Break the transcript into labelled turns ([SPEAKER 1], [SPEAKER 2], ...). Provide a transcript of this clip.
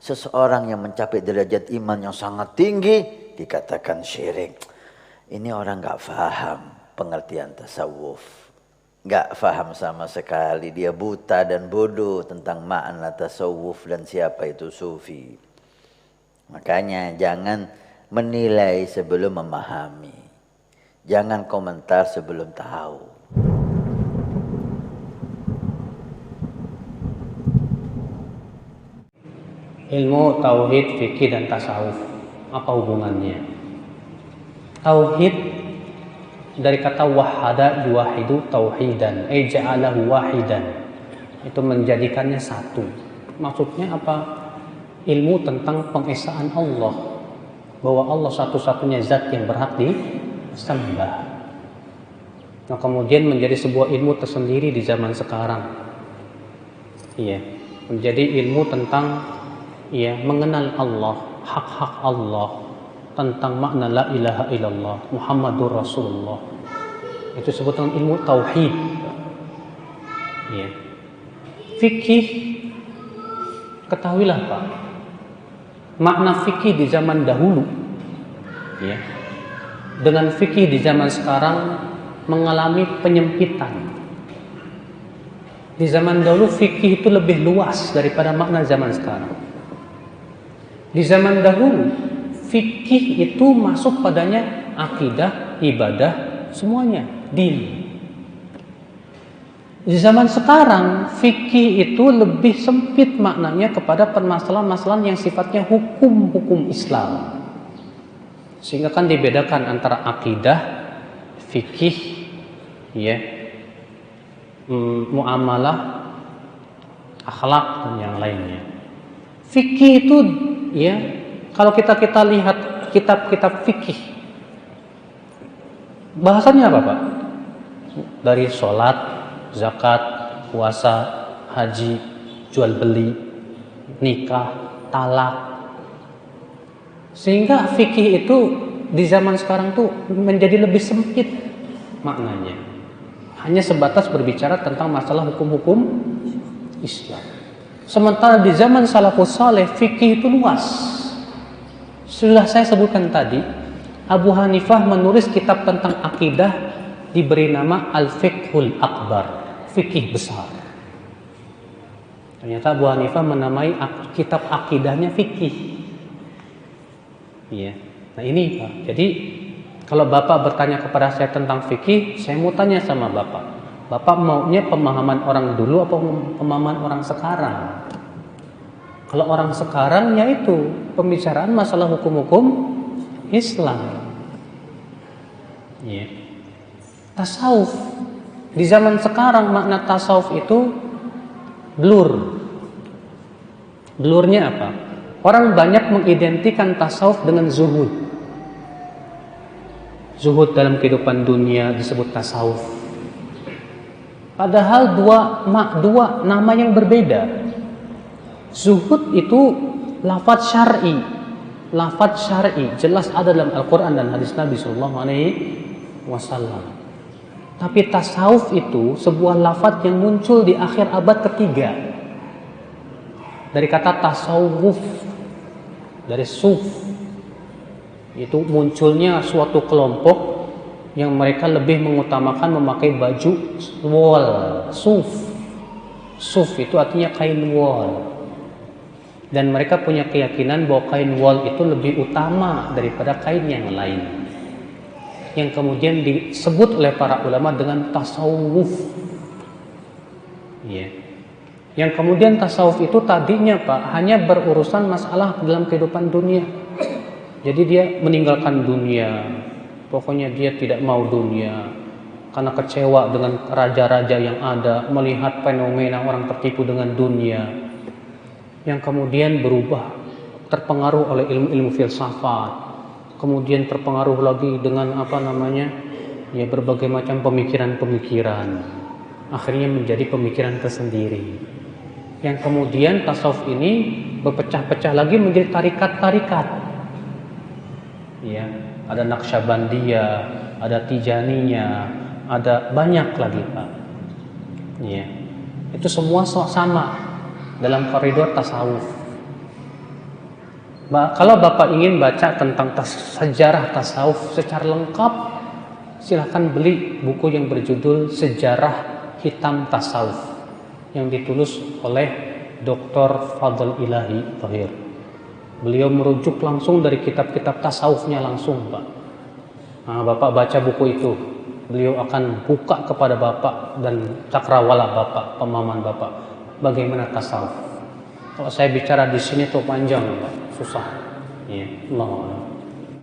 [SPEAKER 1] Seseorang yang mencapai derajat iman yang sangat tinggi dikatakan syirik. Ini orang nggak paham pengertian tasawuf, nggak paham sama sekali. Dia buta dan bodoh tentang makna tasawuf dan siapa itu sufi. Makanya jangan menilai sebelum memahami, jangan komentar sebelum tahu.
[SPEAKER 2] Ilmu tauhid, fikih dan tasawuf, apa hubungannya? Tauhid dari kata wahada yuwahidu tauhidan, ja'alahu wahidan, itu menjadikannya satu. Maksudnya apa? Ilmu tentang pengesaan Allah, bahwa Allah satu-satunya zat yang berhak disembah. Nah, kemudian menjadi sebuah ilmu tersendiri di zaman sekarang. Iya, menjadi ilmu tentang mengenal Allah, hak-hak Allah, tentang makna la ilaha illallah Muhammadur Rasulullah. Itu sebutan ilmu tauhid. Fikih, ketahuilah Pak, makna fikih di zaman dahulu dengan fikih di zaman sekarang mengalami penyempitan. Di zaman dahulu fikih itu lebih luas daripada makna zaman sekarang. Di zaman dahulu fikih itu masuk padanya akidah, ibadah, semuanya, din. Di zaman sekarang fikih itu lebih sempit maknanya kepada permasalahan-permasalahan yang sifatnya hukum-hukum Islam. Sehingga kan dibedakan antara akidah, fikih, muamalah, akhlak dan yang lainnya. Fikih itu kalau kita lihat kitab-kitab fikih, bahasanya apa Pak? Dari sholat, zakat, puasa, haji, jual beli, nikah, talak. Sehingga fikih itu di zaman sekarang tuh menjadi lebih sempit maknanya. Hanya sebatas berbicara tentang masalah hukum-hukum Islam. Sementara di zaman salafus saleh fikih itu luas. Sudah saya sebutkan tadi, Abu Hanifah menulis kitab tentang akidah diberi nama Al-Fiqhul Akbar, fikih besar. Ternyata Abu Hanifah menamai kitab akidahnya fikih. Nah ini Pak. Jadi kalau Bapak bertanya kepada saya tentang fikih, saya mau tanya sama Bapak. Bapak maunya pemahaman orang dulu atau pemahaman orang sekarang? Kalau orang sekarang yaitu pembicaraan masalah hukum-hukum Islam. Tasawuf. Di zaman sekarang makna tasawuf itu blur. Blurnya apa? Orang banyak mengidentikan tasawuf dengan zuhud. Zuhud dalam kehidupan dunia disebut tasawuf. Padahal dua nama yang berbeda. Zuhud itu lafaz syar'i. Lafaz syar'i jelas ada dalam Al-Quran dan hadis Nabi SAW. Tapi tasawuf itu sebuah lafaz yang muncul di akhir abad ketiga. Dari kata tasawuf, dari suf. Itu munculnya suatu kelompok yang mereka lebih mengutamakan memakai baju wol, suf. Suf itu artinya kain wol. Dan mereka punya keyakinan bahwa kain wol itu lebih utama daripada kain yang lain. Yang kemudian disebut oleh para ulama dengan tasawuf. Yang kemudian tasawuf itu tadinya Pak hanya berurusan masalah dalam kehidupan dunia. Jadi dia meninggalkan dunia. Pokoknya dia tidak mau dunia karena kecewa dengan raja-raja yang ada, melihat fenomena orang tertipu dengan dunia, yang kemudian berubah, terpengaruh oleh ilmu-ilmu filsafat, kemudian terpengaruh lagi dengan berbagai macam pemikiran-pemikiran, akhirnya menjadi pemikiran tersendiri. Yang kemudian tasawuf ini berpecah-pecah lagi menjadi tarikat-tarikat. Ada Naqsyabandiyah, ada Tijaniyah, ada banyak lagi Pak. Itu semua sama dalam koridor tasawuf. Kalau Bapak ingin baca tentang sejarah tasawuf secara lengkap, silahkan beli buku yang berjudul Sejarah Hitam Tasawuf yang ditulis oleh Dr. Fadl Ilahi Thohir. Beliau merujuk langsung dari kitab-kitab tasawufnya langsung, Pak. Nah, Bapak baca buku itu, beliau akan buka kepada Bapak dan cakrawala Bapak, pemahaman Bapak, bagaimana tasawuf. Kalau saya bicara di sini tuh panjang, Pak, susah. Ya, Allah.